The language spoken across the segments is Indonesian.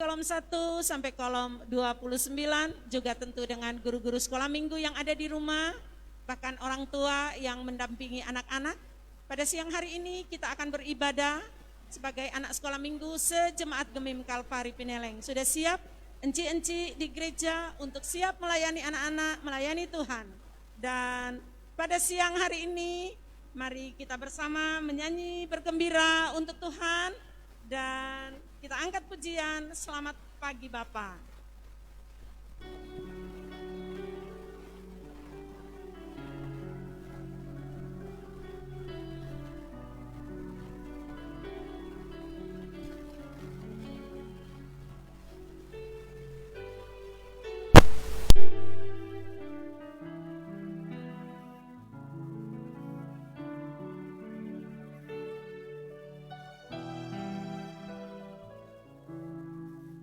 kolom 1 sampai kolom 29, juga tentu dengan guru-guru sekolah minggu yang ada di rumah, bahkan orang tua yang mendampingi anak-anak. Pada siang hari ini kita akan beribadah sebagai anak sekolah minggu sejemaat Gemim Kalvari Pineleng. Sudah siap enci-enci di gereja untuk siap melayani anak-anak, melayani Tuhan. Dan pada siang hari ini mari kita bersama menyanyi bergembira untuk Tuhan dan kita angkat pujian Selamat Pagi Bapa.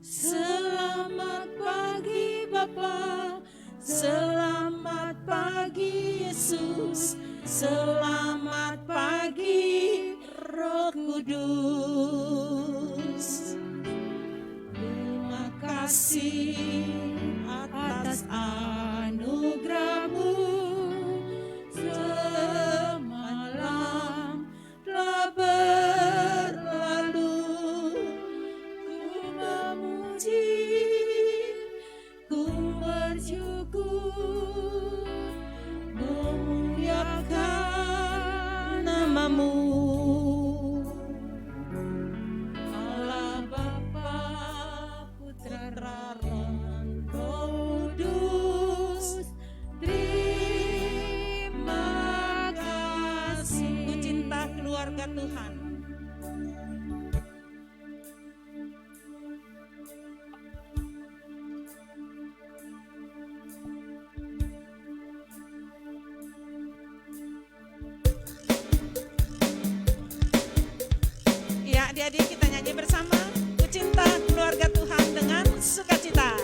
Selamat pagi Bapa, selamat pagi Yesus, selamat pagi Roh Kudus. Terima kasih atas anugerah-Mu, semalam telah berlalu. Ku bersyukur, memuliakan nama-Mu, Allah Bapa, Putra, dan Roh Kudus. Terima kasih. Ku cinta keluarga Tuhan. Adik-adik kita nyanyi bersama, ku cinta keluarga Tuhan dengan sukacita.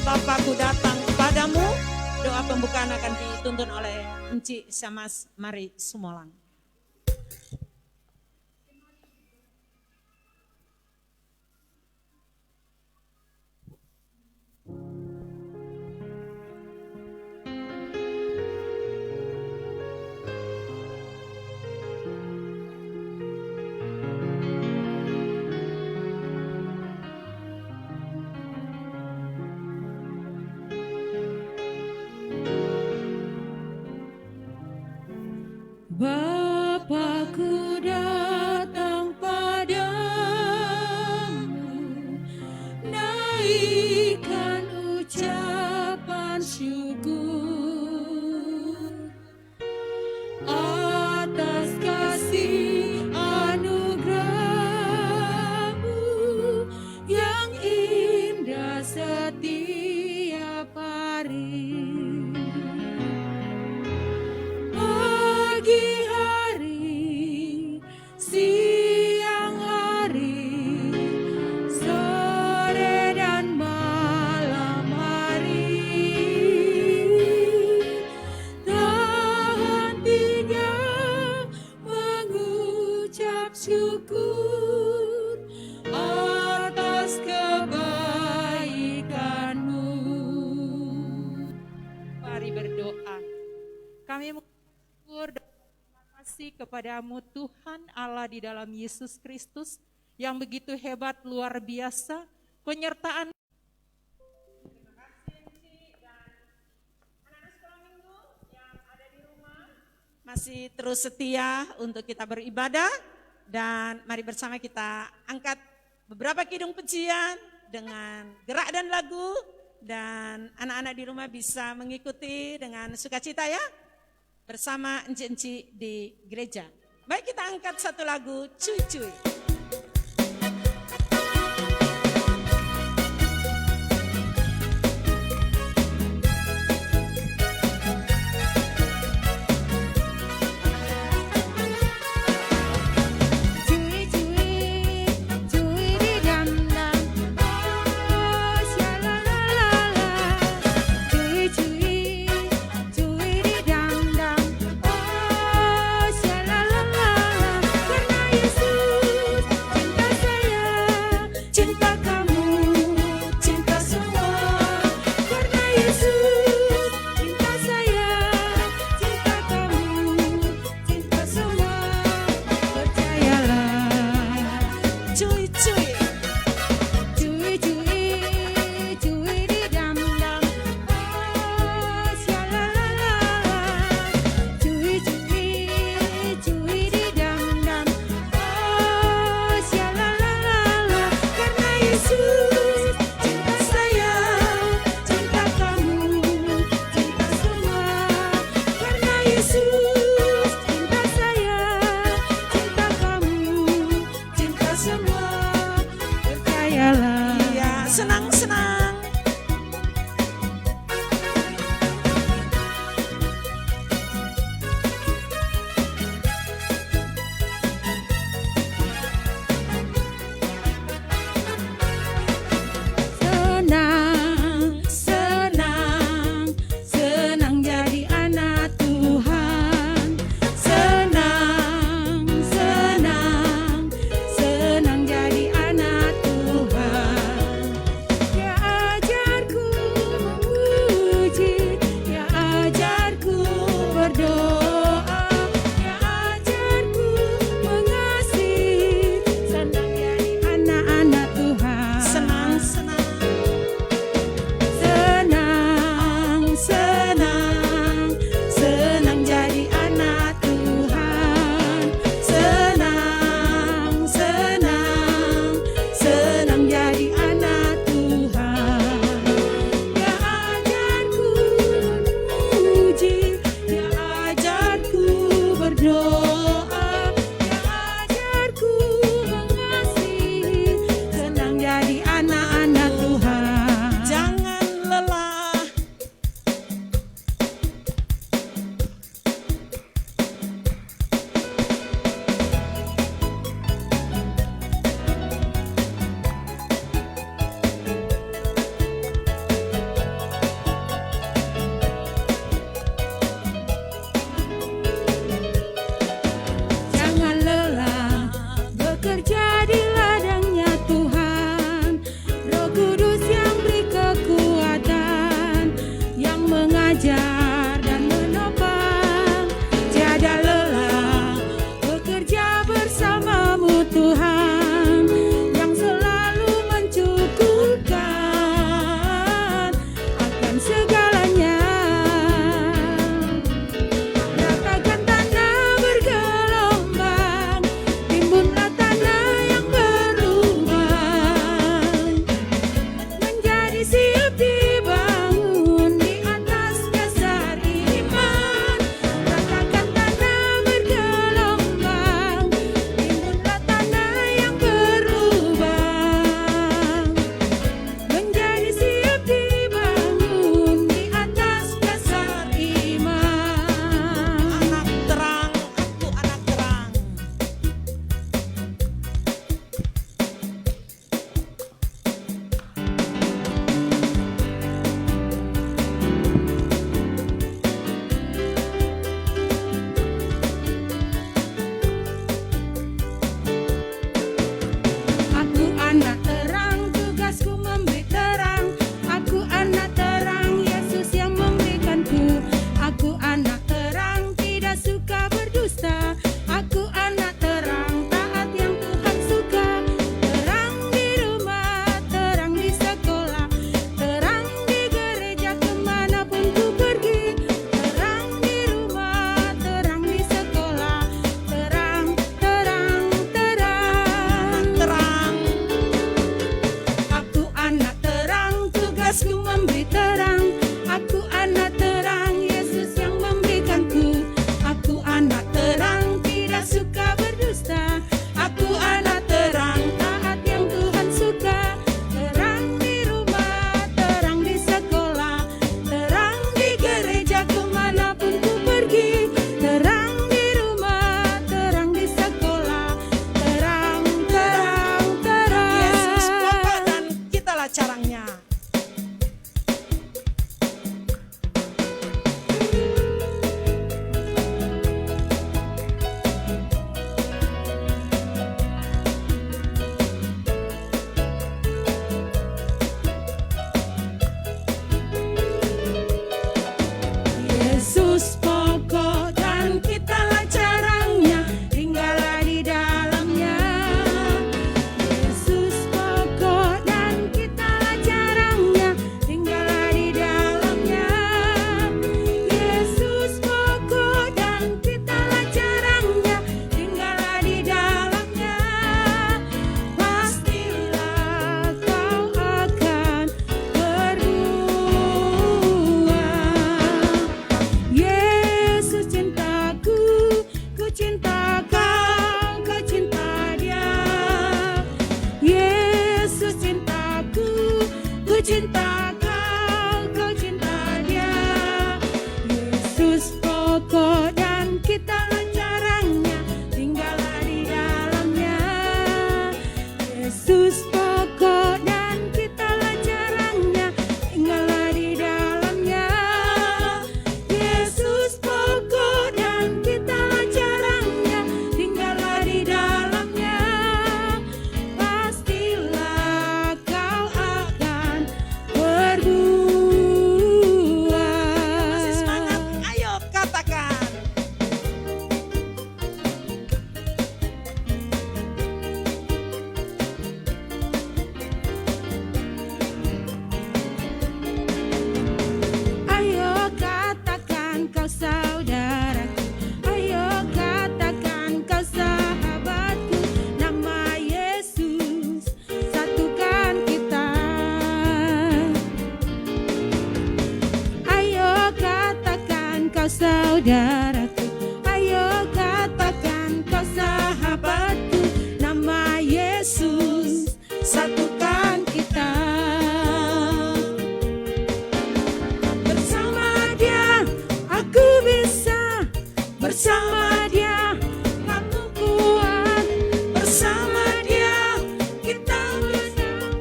Bapakku datang padamu. Doa pembukaan akan dituntun oleh Enci Samas Mari Sumolang. Bapa kasih kepadamu Tuhan Allah di dalam Yesus Kristus yang begitu hebat, luar biasa, penyertaan. Masih terus setia untuk kita beribadah, dan mari bersama kita angkat beberapa kidung pujian dengan gerak dan lagu, dan anak-anak di rumah bisa mengikuti dengan sukacita ya, bersama enci-enci di gereja. Baik, kita angkat satu lagu, Cuy Cuy. cinta kau cinta dia. Yesus pokok dan kita caranya, tinggallah di dalamnya. Yesus pokok dan kita caranya, tinggallah di dalamnya. Yesus pokok dan kita caranya, tinggallah di dalamnya. Pastilah kau akan berbuah. Masih semangat? Ayo katakan. Ayo katakan kau saudaraku, ayo katakan kau sahabatku, nama Yesus satukan kita. Ayo katakan kau saudaraku, ayo katakan kau sahabatku, nama Yesus satukan kita. Bersama dia aku bisa, bersama dia kamu kuat, bersama dia kita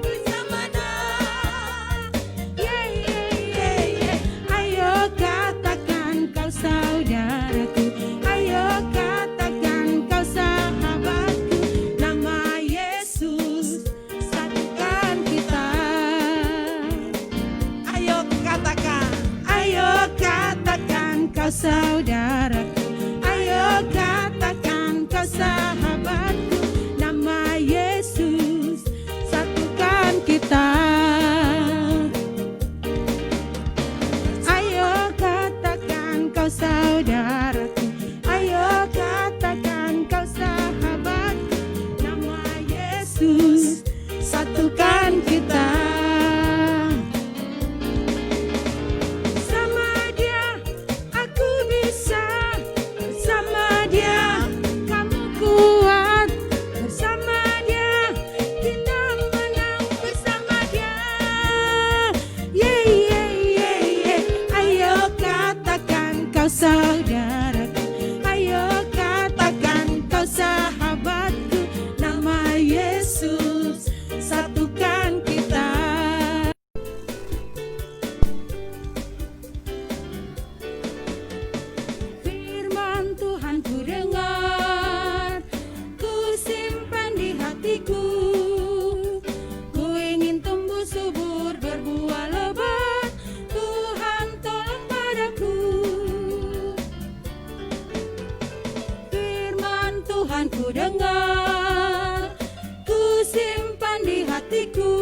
bisa menang. Yeah, yeah, yeah, yeah. Ayo katakan kau saudaraku, ayo katakan kau sahabatku, nama Yesus satukan kita. Ayo katakan. Ayo katakan kau saudaraku, ayo katakan kau sahabatku, nama Yesus satukan kita. Ayo katakan kau saudaraku, ayo katakan kau sahabatku, nama Yesus satukan kita. Bersama dia aku bisa, bersama dia kamu kuat, bersama dia kita menang, bersama dia. Yeah, yeah, yeah, yeah. Ayo katakan kau saudaraku, ayo katakan kau sahabatku, nama Yesus satukan kita. Firman Tuhan ku dengar, ku simpan di hatiku, ku ingin tumbuh subur berbuah lebat, Tuhan tolong padaku. Firman Tuhan ku dengar, ku simpan di hatiku,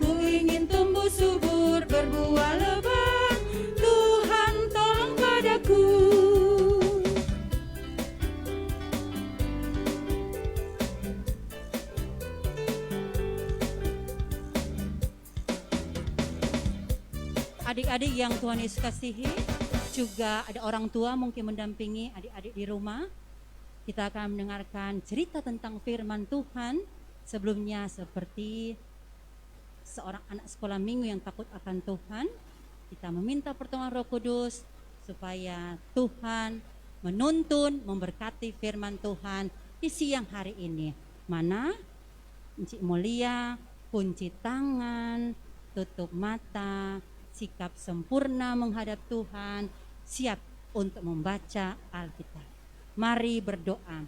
ku ingin tumbuh subur berbuah lebat, Tuhan tolong padaku. Adik-adik yang Tuhan Yesus kasihi, juga ada orang tua mungkin mendampingi adik-adik di rumah. Kita akan mendengarkan cerita tentang firman Tuhan. Sebelumnya seperti seorang anak sekolah minggu yang takut akan Tuhan, kita meminta pertolongan Roh Kudus supaya Tuhan menuntun, memberkati firman Tuhan di siang hari ini. Mana? Encik mulia, kunci tangan, tutup mata, sikap sempurna menghadap Tuhan, siap untuk membaca Alkitab. Mari berdoa.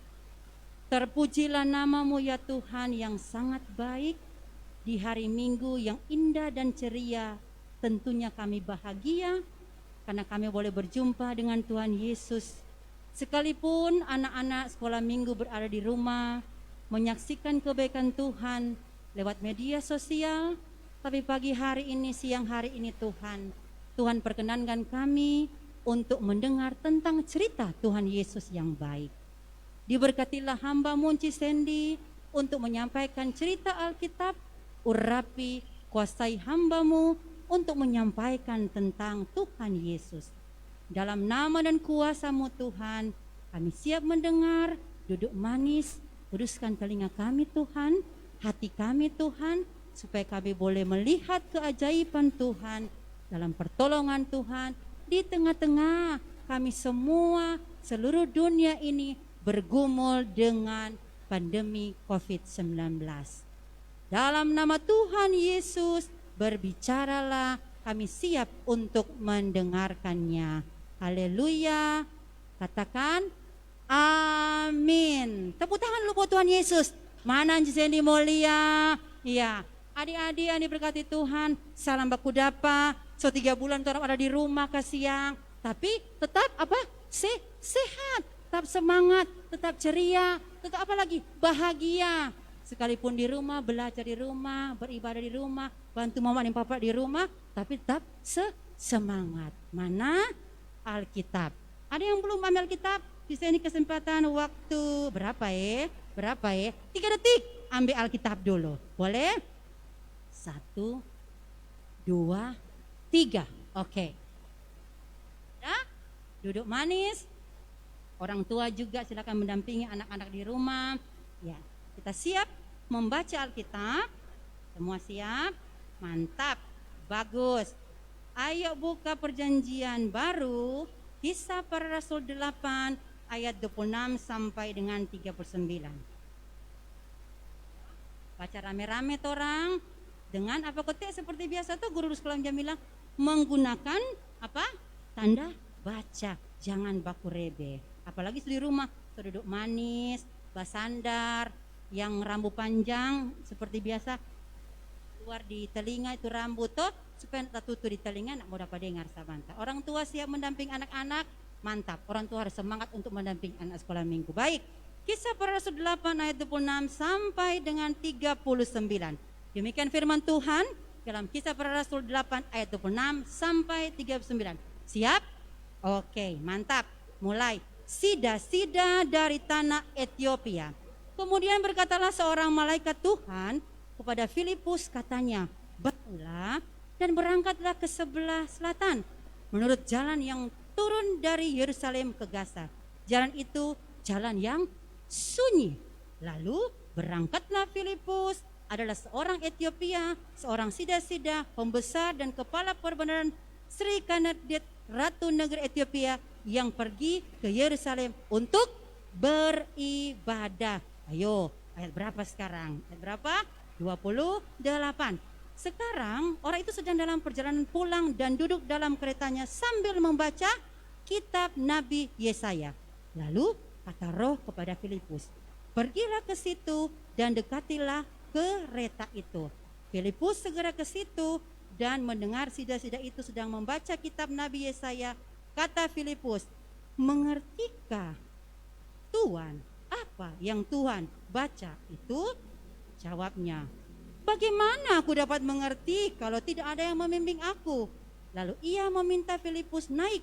Terpujilah namamu ya Tuhan yang sangat baik. Di hari Minggu yang indah dan ceria, tentunya kami bahagia karena kami boleh berjumpa dengan Tuhan Yesus. Sekalipun anak-anak sekolah minggu berada di rumah, menyaksikan kebaikan Tuhan lewat media sosial, tapi pagi hari ini, siang hari ini Tuhan perkenankan kami untuk mendengar tentang cerita Tuhan Yesus yang baik. Diberkatilah hamba-Mu Encik Sandy untuk menyampaikan cerita Alkitab, urapi, kuasai hamba-Mu untuk menyampaikan tentang Tuhan Yesus. Dalam nama dan kuasa-Mu Tuhan, kami siap mendengar, duduk manis, kuduskan telinga kami Tuhan, hati kami Tuhan, supaya kami boleh melihat keajaiban Tuhan dalam pertolongan Tuhan di tengah-tengah kami semua seluruh dunia ini bergumul dengan pandemi COVID-19. Dalam nama Tuhan Yesus, berbicaralah, kami siap untuk mendengarkannya. Haleluya. Katakan amin. Tepuk tangan dulu buat Tuhan Yesus. Mana Jendi mulia. Iya, adik-adik yang diberkati Tuhan, salam baku dapa. So 3 bulan orang ada di rumah ke siang, tapi tetap apa? Sehat, tetap semangat, tetap ceria, tetap apa lagi? Bahagia. Sekalipun di rumah, belajar di rumah, beribadah di rumah, bantu mama dan papa di rumah, tapi tetap semangat. Mana? Alkitab. Ada yang belum ambil Alkitab? Bisa ini kesempatan waktu berapa ya? 3 detik. Ambil Alkitab dulu. Boleh? 1, 2, 3. Oke. Ya? Duduk manis. Orang tua juga silakan mendampingi anak-anak di rumah. Ya. Kita siap membaca Alkitab? Semua siap? Mantap, bagus. Ayo buka perjanjian baru, Kisah Para Rasul 8 ayat 26 sampai dengan 39. Baca rame-rame orang. Dengan apa ketik seperti biasa tuh guru sekolah Jamilah menggunakan apa? Tanda baca, jangan baku rebe. Apalagi di rumah, duduk manis, basandar, yang rambut panjang seperti biasa keluar di telinga itu rambut tuh supaya tak tutup di telinga, nak mau dapat dengar sabanta. Orang tua siap mendamping anak-anak, mantap. Orang tua harus semangat untuk mendamping anak sekolah minggu. Baik, Kisah Para Rasul 8 ayat 26 sampai dengan 39. Demikian firman Tuhan dalam Kisah Para Rasul 8 ayat 26 sampai 39. Siap? Oke, mantap. Mulai. Sida-sida dari tanah Ethiopia. Kemudian berkatalah seorang malaikat Tuhan kepada Filipus, katanya, bangunlah dan berangkatlah ke sebelah selatan menurut jalan yang turun dari Yerusalem ke Gaza. Jalan itu jalan yang sunyi. Lalu berangkatlah Filipus, adalah seorang Ethiopia, seorang sida-sida, pembesar dan kepala perbendaharaan Sri Kanadet, Ratu Negeri Ethiopia, yang pergi ke Yerusalem untuk beribadah. Ayo, ayat berapa sekarang? Ayat berapa? 28. Sekarang orang itu sedang dalam perjalanan pulang dan duduk dalam keretanya sambil membaca kitab Nabi Yesaya. Lalu kata Roh kepada Filipus, pergilah ke situ dan dekatilah kereta itu. Filipus segera ke situ dan mendengar sida-sida itu sedang membaca kitab Nabi Yesaya. Kata Filipus, mengertikah Tuhan apa yang Tuhan baca itu? Jawabnya, bagaimana aku dapat mengerti kalau tidak ada yang membimbing aku? Lalu ia meminta Filipus naik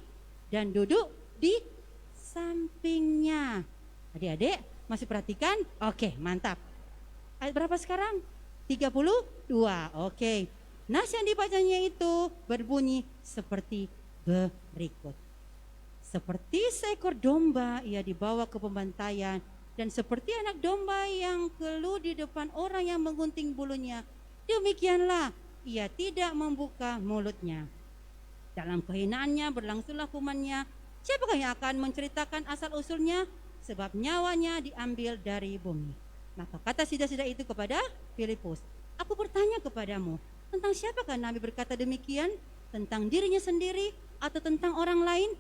dan duduk di sampingnya. Adik-adik masih perhatikan? Oke, mantap. Ayat berapa sekarang? 32. Oke. Nas yang dibacanya itu berbunyi seperti berikut. Seperti seekor domba ia dibawa ke pembantaian, dan seperti anak domba yang keluh di depan orang yang menggunting bulunya, demikianlah ia tidak membuka mulutnya. Dalam kehinaannya berlangsunglah hukumannya. Siapakah yang akan menceritakan asal-usulnya? Sebab nyawanya diambil dari bumi. Maka kata sida-sida itu kepada Filipus, aku bertanya kepadamu, tentang siapakah Nabi berkata demikian? Tentang dirinya sendiri atau tentang orang lain?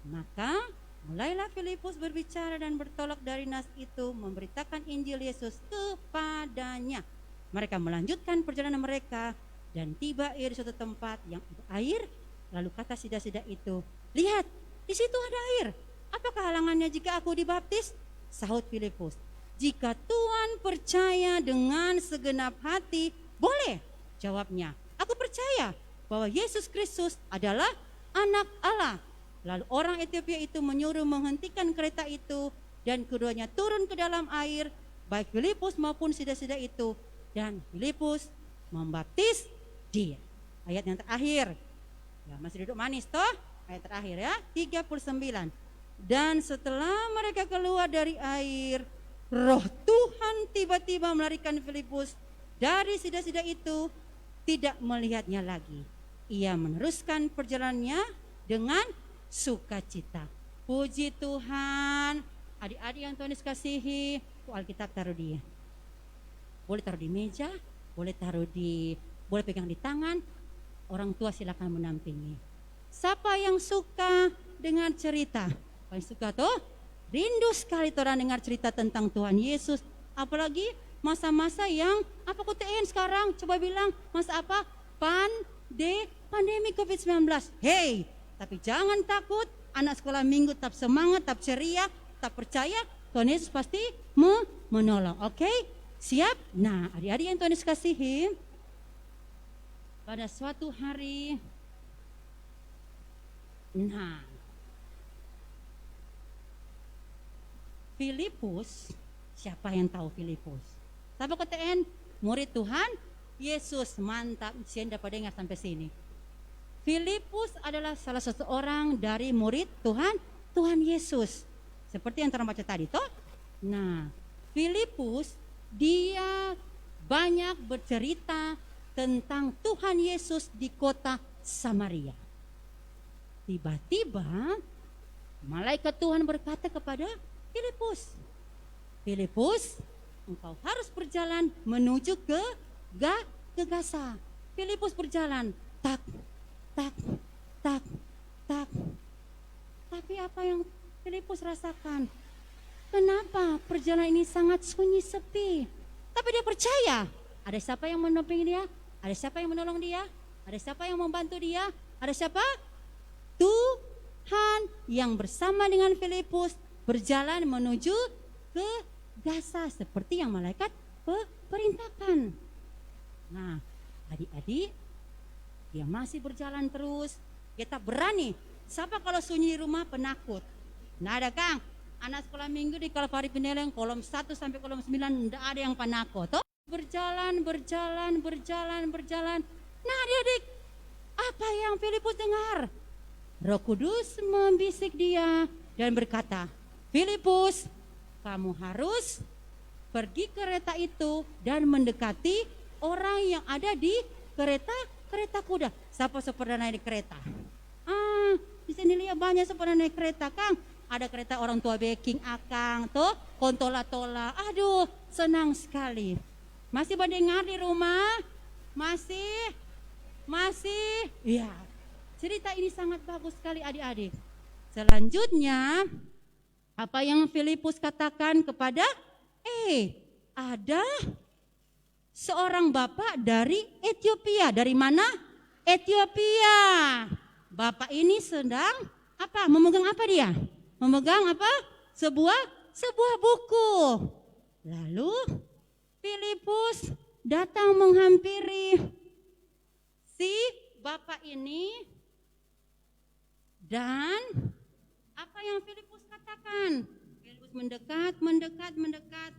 Maka mulailah Filipus berbicara dan bertolak dari nas itu, memberitakan Injil Yesus kepadanya. Mereka melanjutkan perjalanan mereka dan tiba di suatu tempat yang ada air. Lalu kata sida-sida itu, lihat, di situ ada air. Apakah halangannya jika aku dibaptis? Sahut Filipus, jika Tuhan percaya dengan segenap hati, boleh. Jawabnya, aku percaya bahwa Yesus Kristus adalah anak Allah. Lalu orang Ethiopia itu menyuruh menghentikan kereta itu, dan keduanya turun ke dalam air, baik Filipus maupun sida-sida itu, dan Filipus membaptis dia. Ayat yang terakhir, ya, masih duduk manis toh? Ayat terakhir ya, 39. Dan setelah mereka keluar dari air, Roh Tuhan tiba-tiba melarikan Filipus dari sida-sida itu tidak melihatnya lagi. Ia meneruskan perjalanannya dengan sukacita. Puji Tuhan. Adik-adik yang Tuhan Yesus kasihi, Alkitab taruh dia. Boleh taruh di meja, boleh boleh pegang di tangan. Orang tua silakan menampingi. Siapa yang suka dengar cerita? Paling suka tuh? Rindu sekali orang dengar cerita tentang Tuhan Yesus. Apalagi masa-masa yang apa KTN sekarang? Coba bilang masa apa? Pandemi COVID-19. Hey, tapi jangan takut. Anak sekolah minggu tetap semangat, tetap ceria, tetap percaya. Tuhan Yesus pasti menolong. Oke? Siap? Nah, adik-adik yang Tuhan Yesus kasihi, pada suatu hari, Filipus, siapa yang tahu Filipus? Siapa KTN? Murid Tuhan Yesus. Mantap, saya dapat dengar sampai sini. Filipus adalah salah satu orang dari murid Tuhan Yesus. Seperti yang terbaca tadi toh. Nah, Filipus dia banyak bercerita tentang Tuhan Yesus di kota Samaria. Tiba-tiba malaikat Tuhan berkata kepada Filipus, Filipus, engkau harus berjalan menuju ke Gasa. Filipus berjalan, tak. Tapi apa yang Filipus rasakan? Kenapa perjalanan ini sangat sunyi sepi? Tapi dia percaya, ada siapa yang menampingi dia? Ada siapa yang menolong dia? Ada siapa yang membantu dia? Ada siapa? Tuhan yang bersama dengan Filipus berjalan menuju ke Gasa seperti yang malaikat perintahkan. Nah, adik-adik, dia masih berjalan terus. Kita berani. Siapa kalau sunyi di rumah penakut? Nah ada Kang, anak sekolah minggu di Kalvari Pineleng kolom 1 sampai kolom 9 tidak ada yang penakut. Toh? Berjalan. Nah adik-adik, apa yang Filipus dengar? Roh Kudus membisik dia dan berkata, Filipus, kamu harus pergi kereta itu dan mendekati orang yang ada di kereta kuda. Siapa pernah naik di kereta? Di sini lihat banyak pernah naik kereta, Kang. Ada kereta orang tua baking akang, tuh kontola-tola. Aduh, senang sekali. Masih mendengar di rumah? Masih? Ya. Cerita ini sangat bagus sekali adik-adik. Selanjutnya, apa yang Filipus katakan kepada? Ada seorang bapak dari Ethiopia. Dari mana? Ethiopia. Bapak ini sedang apa? Memegang apa dia? Memegang apa? Sebuah buku. Lalu Filipus datang menghampiri si bapak ini dan apa yang Filipus katakan? Filipus mendekat.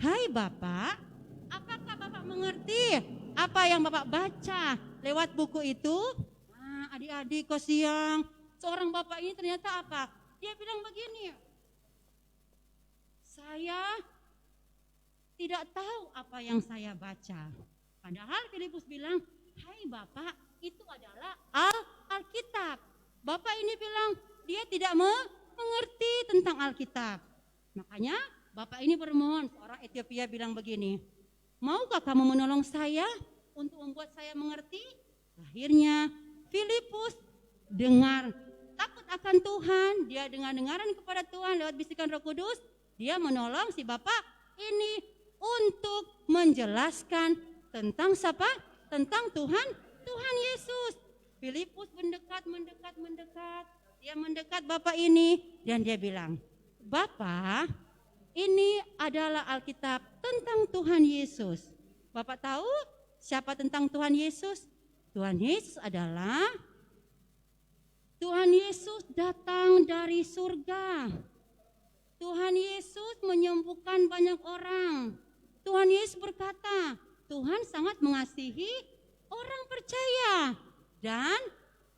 Hai Bapak, apakah Bapak mengerti apa yang Bapak baca lewat buku itu? Adik-adik kok siang, seorang bapak ini ternyata apa? Dia bilang begini, saya tidak tahu apa yang saya baca. Padahal Filipus bilang, hai Bapak, itu adalah Alkitab. Bapak ini bilang, dia tidak mengerti tentang Alkitab. Makanya Bapak ini bermohon, seorang Ethiopia bilang begini, maukah kamu menolong saya untuk membuat saya mengerti? Akhirnya Filipus dengar, takut akan Tuhan, dia dengar-dengaran kepada Tuhan lewat bisikan Roh Kudus, dia menolong si bapak ini untuk menjelaskan tentang siapa? Tentang Tuhan Yesus. Filipus mendekat, dia mendekat bapak ini dan dia bilang, Bapak, ini adalah Alkitab tentang Tuhan Yesus. Bapak tahu siapa tentang Tuhan Yesus? Tuhan Yesus adalah Tuhan Yesus datang dari surga. Tuhan Yesus menyembuhkan banyak orang. Tuhan Yesus berkata, Tuhan sangat mengasihi orang percaya. Dan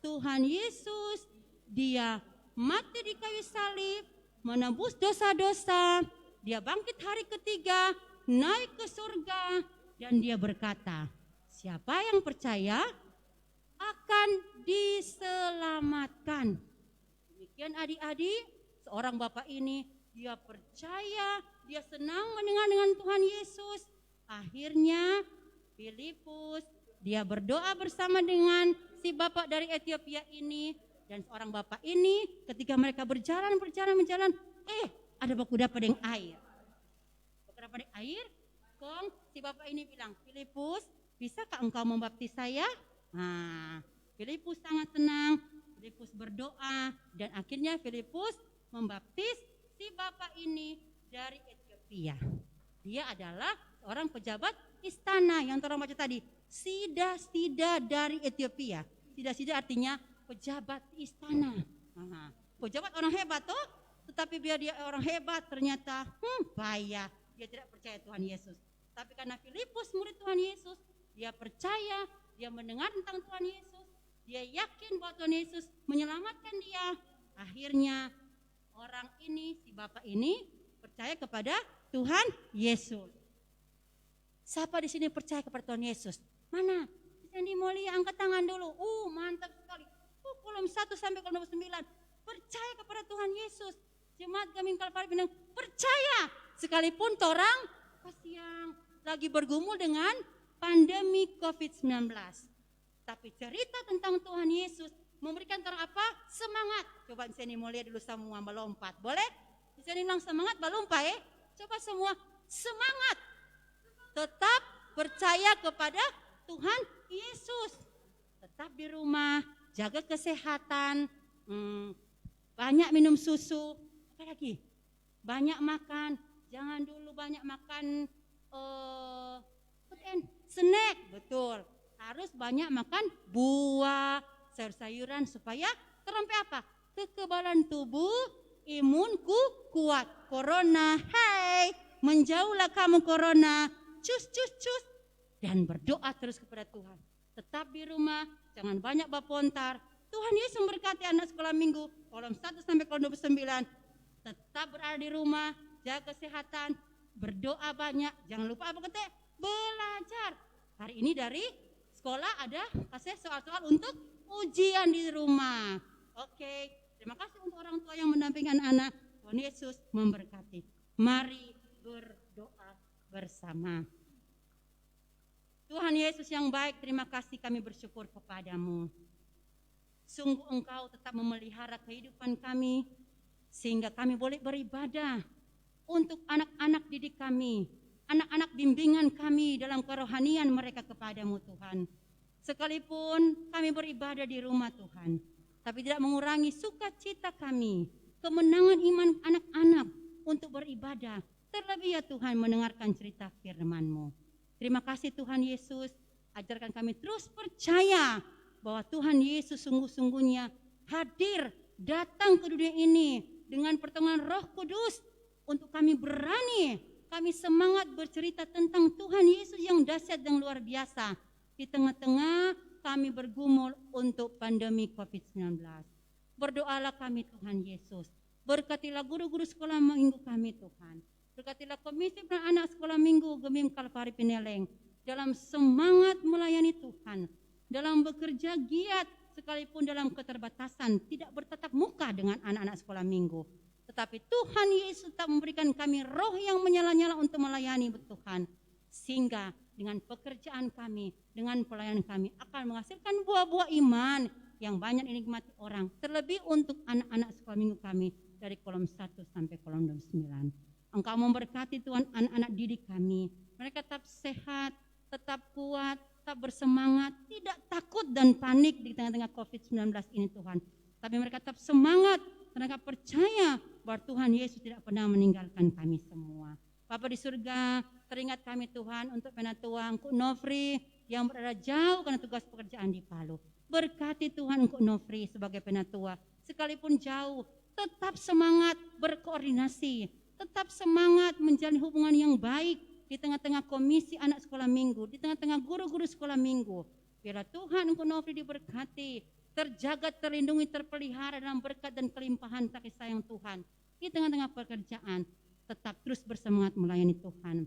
Tuhan Yesus, dia mati di kayu salib, menebus dosa-dosa. Dia bangkit hari ketiga, naik ke surga. dan dia berkata, siapa yang percaya akan diselamatkan. Demikian adik-adik, seorang bapak ini dia percaya, dia senang mendengar dengan Tuhan Yesus. Akhirnya Filipus dia berdoa bersama dengan si bapak dari Ethiopia ini, dan seorang bapak ini ketika mereka berjalan, ada baku dapat dengan air. Baku dapat dengan air, kong si bapak ini bilang, Filipus, bisakah engkau membaptis saya? Filipus sangat tenang, Filipus berdoa, dan akhirnya Filipus membaptis si bapak ini dari Ethiopia. Dia adalah seorang pejabat istana yang orang baca tadi, Sida dari Ethiopia. Sida artinya pejabat istana. Pejabat orang hebat toh, tetapi biar dia orang hebat ternyata payah, dia tidak percaya Tuhan Yesus. Tapi karena Filipus murid Tuhan Yesus, dia percaya, dia mendengar tentang Tuhan Yesus, dia yakin bahwa Tuhan Yesus menyelamatkan dia. Akhirnya orang ini, si bapak ini percaya kepada Tuhan Yesus. Siapa di sini percaya kepada Tuhan Yesus? Mana? Yang mulia angkat tangan dulu. Mantap sekali. Kolom 1 sampai kolom 9. Percaya kepada Tuhan Yesus. Jemaat Gaming Kalvari Pinang percaya. Sekalipun orang pas yang lagi bergumul dengan pandemi COVID-19. Tapi cerita tentang Tuhan Yesus memberikan orang apa? Semangat. Coba di sini mulia dulu semua melompat. Boleh? Di sini bilang semangat melompat ya. Coba semua semangat. Tetap percaya kepada Tuhan Yesus. Tetap di rumah, jaga kesehatan, banyak minum susu, apa lagi? Banyak makan, jangan dulu banyak makan snack, betul. Harus banyak makan buah, sayur-sayuran supaya terompe apa? Kekebalan tubuh, imunku kuat. Corona, hai, menjauhlah kamu corona. Cus. Dan berdoa terus kepada Tuhan. Tetap di rumah, jangan banyak bapontar. Tuhan Yesus memberkati anak sekolah minggu, kolom 1 sampai kolom 29. Tetap berada di rumah, jaga kesehatan, berdoa banyak. Jangan lupa apa kata? Belajar. Hari ini dari sekolah ada kasih soal-soal untuk ujian di rumah. Oke, terima kasih untuk orang tua yang mendampingi anak. Tuhan Yesus memberkati. Mari berdoa bersama. Tuhan Yesus yang baik, terima kasih kami bersyukur kepadamu. Sungguh Engkau tetap memelihara kehidupan kami, sehingga kami boleh beribadah untuk anak-anak didik kami, anak-anak bimbingan kami dalam kerohanian mereka kepadamu Tuhan. Sekalipun kami beribadah di rumah Tuhan, tapi tidak mengurangi sukacita kami, kemenangan iman anak-anak untuk beribadah. Terlebih ya Tuhan mendengarkan cerita firman-Mu. Terima kasih Tuhan Yesus, ajarkan kami terus percaya bahwa Tuhan Yesus sungguh-sungguhnya hadir datang ke dunia ini dengan pertolongan Roh Kudus untuk kami berani, kami semangat bercerita tentang Tuhan Yesus yang dahsyat dan luar biasa di tengah-tengah kami bergumul untuk pandemi COVID-19. Berdoalah kami Tuhan Yesus, berkatilah guru-guru sekolah minggu kami Tuhan. Berkatilah komisi anak sekolah minggu Gemim Kalvari Pineleng dalam semangat melayani Tuhan, dalam bekerja giat sekalipun dalam keterbatasan, tidak bertatap muka dengan anak-anak sekolah minggu. Tetapi Tuhan Yesus tetap memberikan kami roh yang menyala-nyala untuk melayani Tuhan. Sehingga dengan pekerjaan kami, dengan pelayanan kami akan menghasilkan buah-buah iman yang banyak dinikmati orang. Terlebih untuk anak-anak sekolah minggu kami dari kolom 1 sampai kolom 29. Engkau memberkati Tuhan anak-anak didik kami. Mereka tetap sehat, tetap kuat, tetap bersemangat, tidak takut dan panik di tengah-tengah COVID-19 ini Tuhan. Tapi mereka tetap semangat, mereka percaya bahwa Tuhan Yesus tidak pernah meninggalkan kami semua. Bapa di surga, teringat kami Tuhan untuk Penatua Engku Nofri yang berada jauh karena tugas pekerjaan di Palu. Berkati Tuhan Engku Nofri sebagai Penatua, sekalipun jauh, tetap semangat berkoordinasi, tetap semangat menjalin hubungan yang baik di tengah-tengah komisi anak sekolah minggu, di tengah-tengah guru-guru sekolah minggu. Biarlah Tuhan Engku Nofri diberkati, terjaga, terlindungi, terpelihara dalam berkat dan kelimpahan kasih sayang Tuhan. Di tengah-tengah pekerjaan, tetap terus bersemangat melayani Tuhan.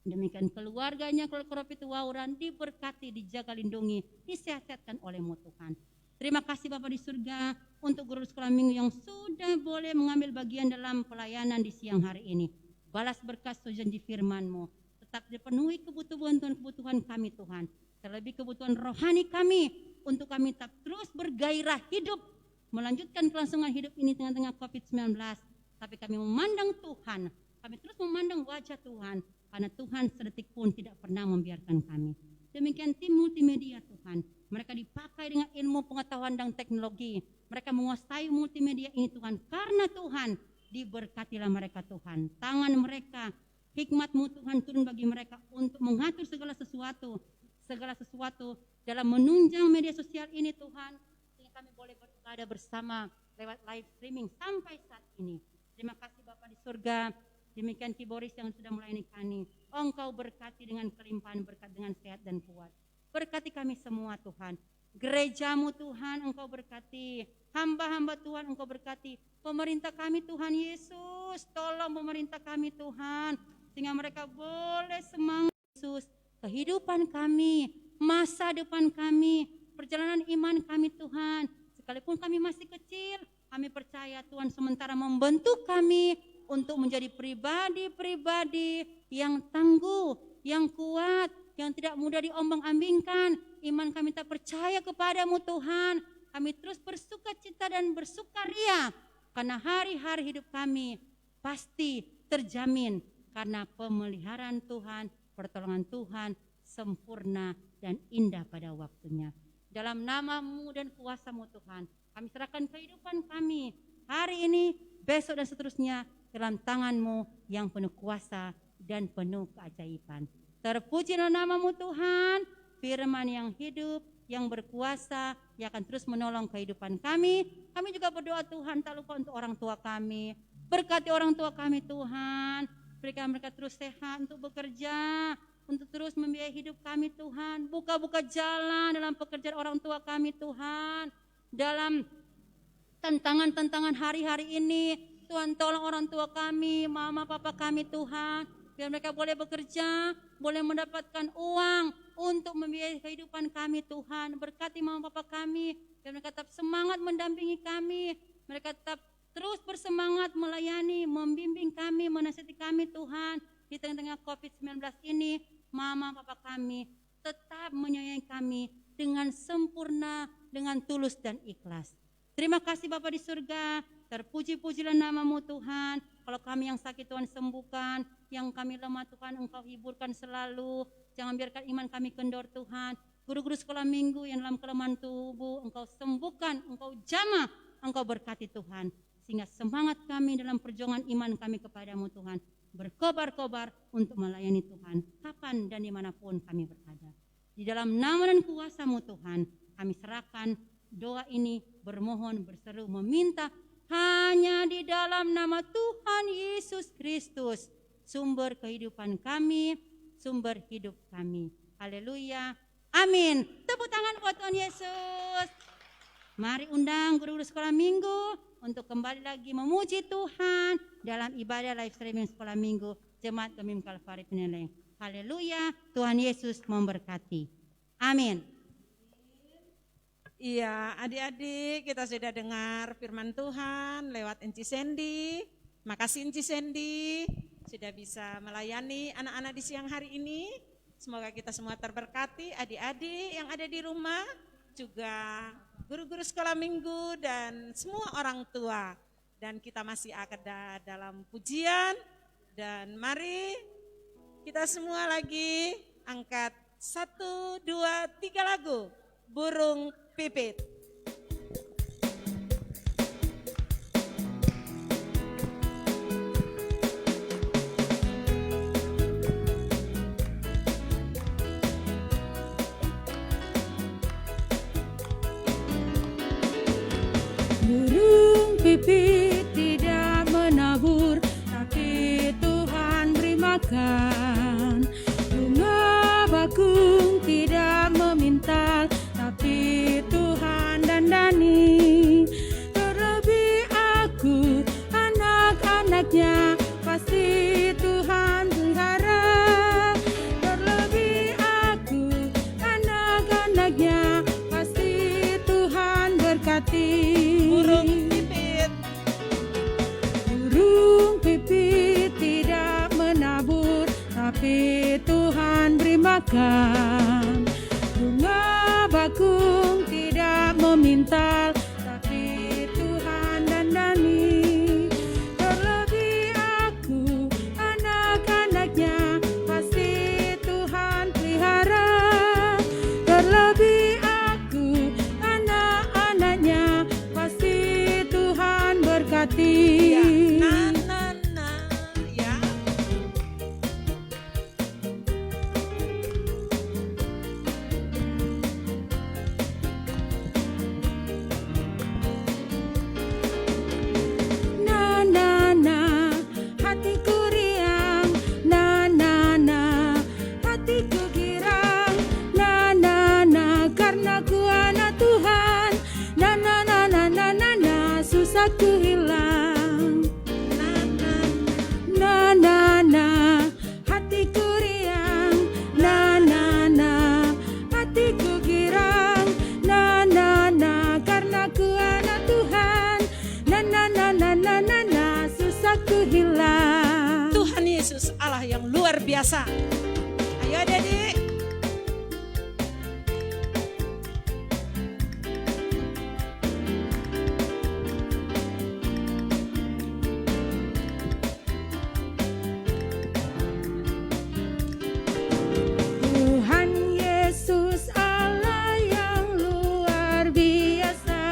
Demikian keluarganya, keluarga Prophet Wauran diberkati, dijaga, lindungi, disehatkan oleh-Mu Tuhan. Terima kasih Bapa di surga untuk guru sekolah minggu yang sudah boleh mengambil bagian dalam pelayanan di siang hari ini. Balas berkat janji firman-Mu. Tetap dipenuhi kebutuhan kami Tuhan. Terlebih kebutuhan rohani kami untuk kami tetap terus bergairah hidup. Melanjutkan kelangsungan hidup ini tengah-tengah COVID-19. Tapi kami memandang Tuhan. Kami terus memandang wajah Tuhan. Karena Tuhan sedetik pun tidak pernah membiarkan kami. Demikian tim multimedia Tuhan. Mereka dipakai dengan ilmu pengetahuan dan teknologi. Mereka menguasai multimedia ini Tuhan. Karena Tuhan diberkatilah mereka Tuhan. Tangan mereka, hikmat-Mu Tuhan turun bagi mereka untuk mengatur segala sesuatu dalam menunjang media sosial ini Tuhan. Sehingga kami boleh berada bersama lewat live streaming sampai saat ini. Terima kasih Bapa di surga. Demikian Ki Boris yang sudah melayani kami. Engkau berkati dengan kelimpahan berkat, dengan sehat dan kuat. Berkati kami semua Tuhan. Gereja-Mu Tuhan Engkau berkati. Hamba-hamba Tuhan Engkau berkati. Pemerintah kami Tuhan Yesus. Tolong pemerintah kami Tuhan. Sehingga mereka boleh semangat Yesus. Kehidupan kami, masa depan kami, perjalanan iman kami Tuhan. Sekalipun kami masih kecil, kami percaya Tuhan sementara membentuk kami untuk menjadi pribadi-pribadi yang tangguh, yang kuat, yang tidak mudah diombang-ambingkan. Iman kami tak percaya kepadamu Tuhan. Kami terus bersukacita dan bersukaria karena hari-hari hidup kami pasti terjamin karena pemeliharaan Tuhan, pertolongan Tuhan sempurna dan indah pada waktunya. Dalam nama-Mu dan kuasa-Mu Tuhan, kami serahkan kehidupan kami hari ini, besok dan seterusnya dalam tangan-Mu yang penuh kuasa dan penuh keajaiban. Terpujilah nama-Mu Tuhan, firman yang hidup, yang berkuasa, yang akan terus menolong kehidupan kami. Kami juga berdoa Tuhan, tak lupa untuk orang tua kami. Berkati orang tua kami Tuhan, berikan mereka terus sehat untuk bekerja, untuk terus membiayai hidup kami Tuhan. Buka-buka jalan dalam pekerjaan orang tua kami Tuhan. Dalam tantangan-tantangan hari-hari ini, Tuhan tolong orang tua kami, mama papa kami Tuhan, biar mereka boleh bekerja, boleh mendapatkan uang untuk membiayai kehidupan kami Tuhan. Berkati mama papa kami, biar mereka tetap semangat mendampingi kami, mereka tetap terus bersemangat melayani, membimbing kami, menasihati kami Tuhan. Di tengah-tengah COVID-19 ini, mama papa kami tetap menyayangi kami dengan sempurna, dengan tulus dan ikhlas. Terima kasih Bapa di surga. Terpuji-pujilah nama-Mu Tuhan. Kalau kami yang sakit Tuhan sembuhkan, yang kami lemah Tuhan Engkau hiburkan selalu. Jangan biarkan iman kami kendor Tuhan. Guru-guru sekolah minggu yang dalam kelemahan tubuh Engkau sembuhkan, Engkau jamah, Engkau berkati Tuhan. Sehingga semangat kami dalam perjuangan iman kami kepadamu Tuhan berkobar-kobar untuk melayani Tuhan kapan dan dimanapun kami berada. Di dalam nama dan kuasa-Mu Tuhan kami serahkan doa ini, bermohon, berseru, meminta hanya di dalam nama Tuhan Yesus Kristus, sumber kehidupan kami, sumber hidup kami. Haleluya, amin. Tepuk tangan buat Tuhan Yesus. Mari undang guru-guru sekolah minggu untuk kembali lagi memuji Tuhan dalam ibadah live streaming sekolah minggu Jemaat Gemim Kalvari Peneleng. Haleluya, Tuhan Yesus memberkati. Amin. Iya, adik-adik, kita sudah dengar firman Tuhan lewat Enci Sandy. Makasih Enci Sandy sudah bisa melayani anak-anak di siang hari ini. Semoga kita semua terberkati, adik-adik yang ada di rumah, juga guru-guru sekolah minggu dan semua orang tua. Dan kita masih ada dalam pujian, dan mari kita semua lagi angkat 1, 2, 3 lagu Burung Pipit. Burung pipit tidak menabur, tapi Tuhan beri makan. Bunga bakung tidak meminta, tapi Tuhan makan. Bunga bakung tidak memintal, tapi Tuhan dandani. Terlebih aku, anak-anaknya, pasti Tuhan pelihara. Terlebih aku, anak-anaknya, pasti Tuhan berkati. Ya, ya. Na na na, hatiku riang. Na na na, hatiku girang. Na na na, karena ku anak Tuhan. Na na na na na na na, susahku hilang. Na na na, hatiku riang. Na na na, hatiku girang. Na na na, karena ku anak Tuhan. Na na na na na na na, susahku hilang. Tuhan Yesus Allah yang luar biasa. Ayo adik-adik. Tuhan Yesus Allah yang luar biasa.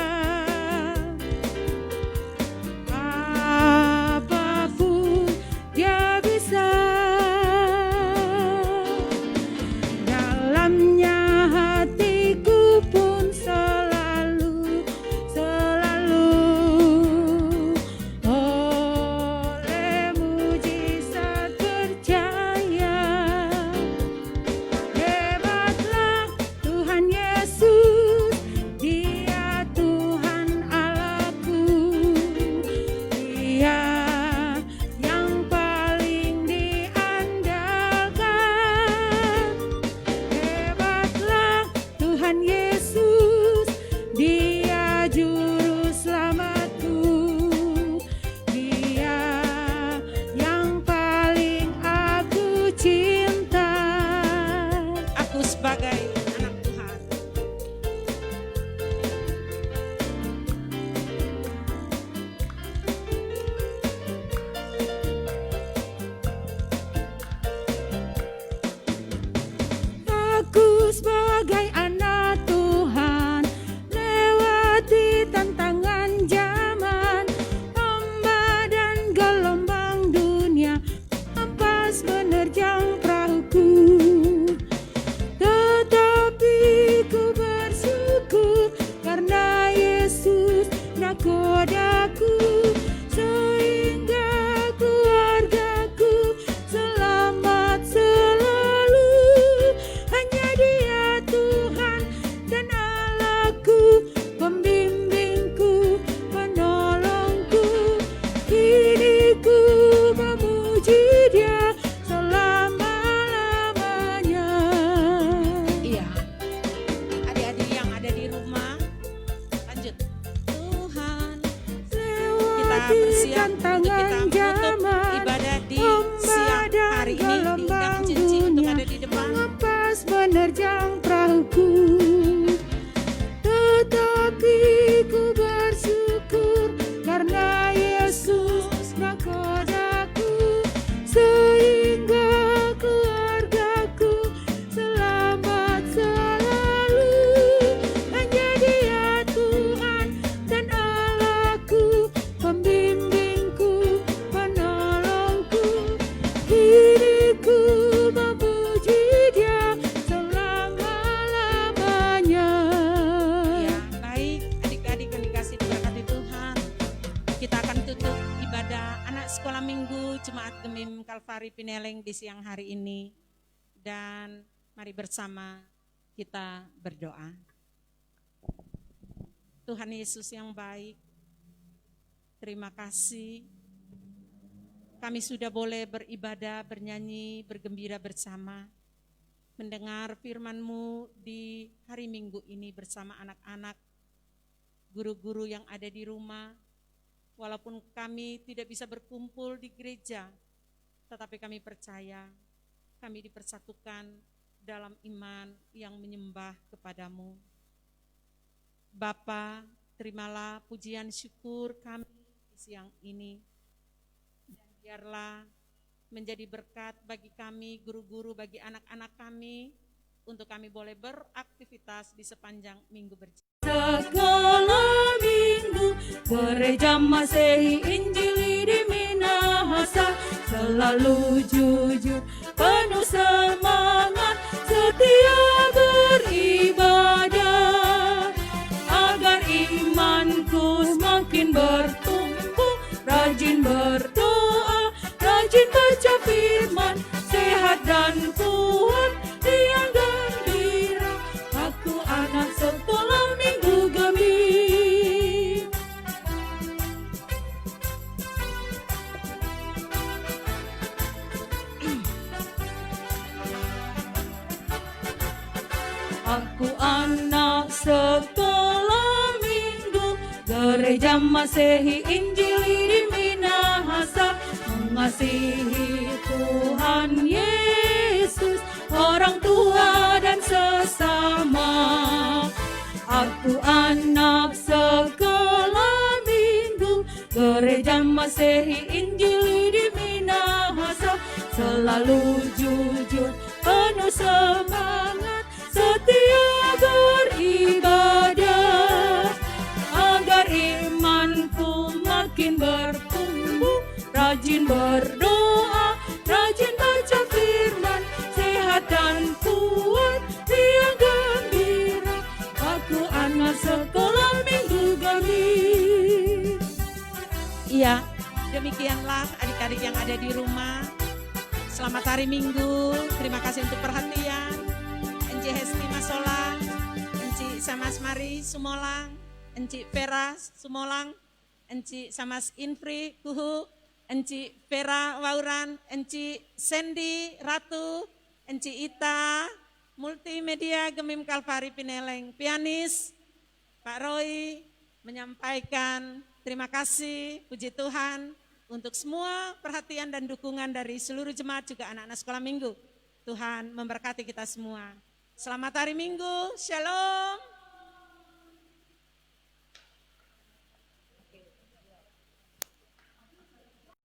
Apapun Dia bisa. Dalamnya hatiku pun selalu oleh mujizat percaya. Hebatlah Tuhan Yesus, Dia Tuhan Allahku. Dia yang paling diandalkan. Hebatlah Tuhan Yesus, Dia juru selamatku. Dia yang paling aku cinta. Aku sebagai anak Tuhan. Aku sebagai anak Tuhan, lewati tantangan zaman, ombak dan gelombang dunia, ampas menerjang perahuku. Tetapi ku bersyukur karena Yesus nakodaku, sehingga keluargaku selamat selalu. Hanya Dia Tuhan dan Allahku, pembimbingku, penolongku. Kini ku memuji Dia selama-lamanya. Iya. Adik-adik yang ada di rumah, lanjut. Tuhan. Kita Lewati bersiap untuk kita tantangan menutup zaman, ibadah di ombak siang dan hari ini. Diundang gelombang Cici untuk dunia ada di depan. mengempas menerjang perahuku. Tetapi ku bersyukur karena Yesus nakodaku, sehingga keluargaku selamat selalu. Hanya Dia Tuhan dan Allahku, pembimbingku, penolongku. Kini ku memuji Dia selama-lamanya. Ya, baik adik-adik yang dikasih diberkati Tuhan. Kita akan tutup ibadah anak sekolah minggu Jemaat Gemim Kalvari Pineleng di siang hari ini. Dan mari bersama kita berdoa. Tuhan Yesus yang baik, terima kasih. Kami sudah boleh beribadah, bernyanyi, bergembira bersama. Mendengar firman-Mu di hari Minggu ini bersama anak-anak, guru-guru yang ada di rumah. Walaupun kami tidak bisa berkumpul di gereja, tetapi kami percaya kami dipersatukan dalam iman yang menyembah kepadamu. Bapa, terimalah pujian syukur kami di siang ini. Dan biarlah menjadi berkat bagi kami, guru-guru, bagi anak-anak kami, untuk kami boleh beraktivitas di sepanjang minggu berjalan. Segala minggu Gereja Masehi Injili di Minahasa selalu jujur, penuh semangat, setia beribadah, agar imanku semakin bertumbuh, rajin berdoa, rajin baca firman, sehat dan kuat, riang gembira, aku anak sekolah minggu gembira. Aku anak sekolah minggu Gereja Masehi Injili di Minahasa, mengasihi Tuhan Yesus, orang tua dan sesama. Aku anak sekolah minggu Gereja Masehi Injili di Minahasa, selalu jujur, penuh semangat, setia beribadah, agar imanku makin bertumbuh, rajin berdoa, rajin baca firman, sehat dan kuat, riang gembira, aku anak sekolah minggu gembira. Iya, demikianlah adik-adik yang ada di rumah. Selamat hari Minggu, terima kasih untuk perhatian. Enci Hesti Masolang, Enci Samas Mari Sumolang, Enci Vera Sumolang, Enci Samas Infri Kuhu, Enci Vera Wauran, Enci Sandy Ratu, Enci Ita, Multimedia Gemim Kalvari Pineleng, pianis Pak Roy menyampaikan terima kasih, puji Tuhan untuk semua perhatian dan dukungan dari seluruh jemaat juga anak-anak sekolah minggu. Tuhan memberkati kita semua. Selamat hari Minggu, Shalom.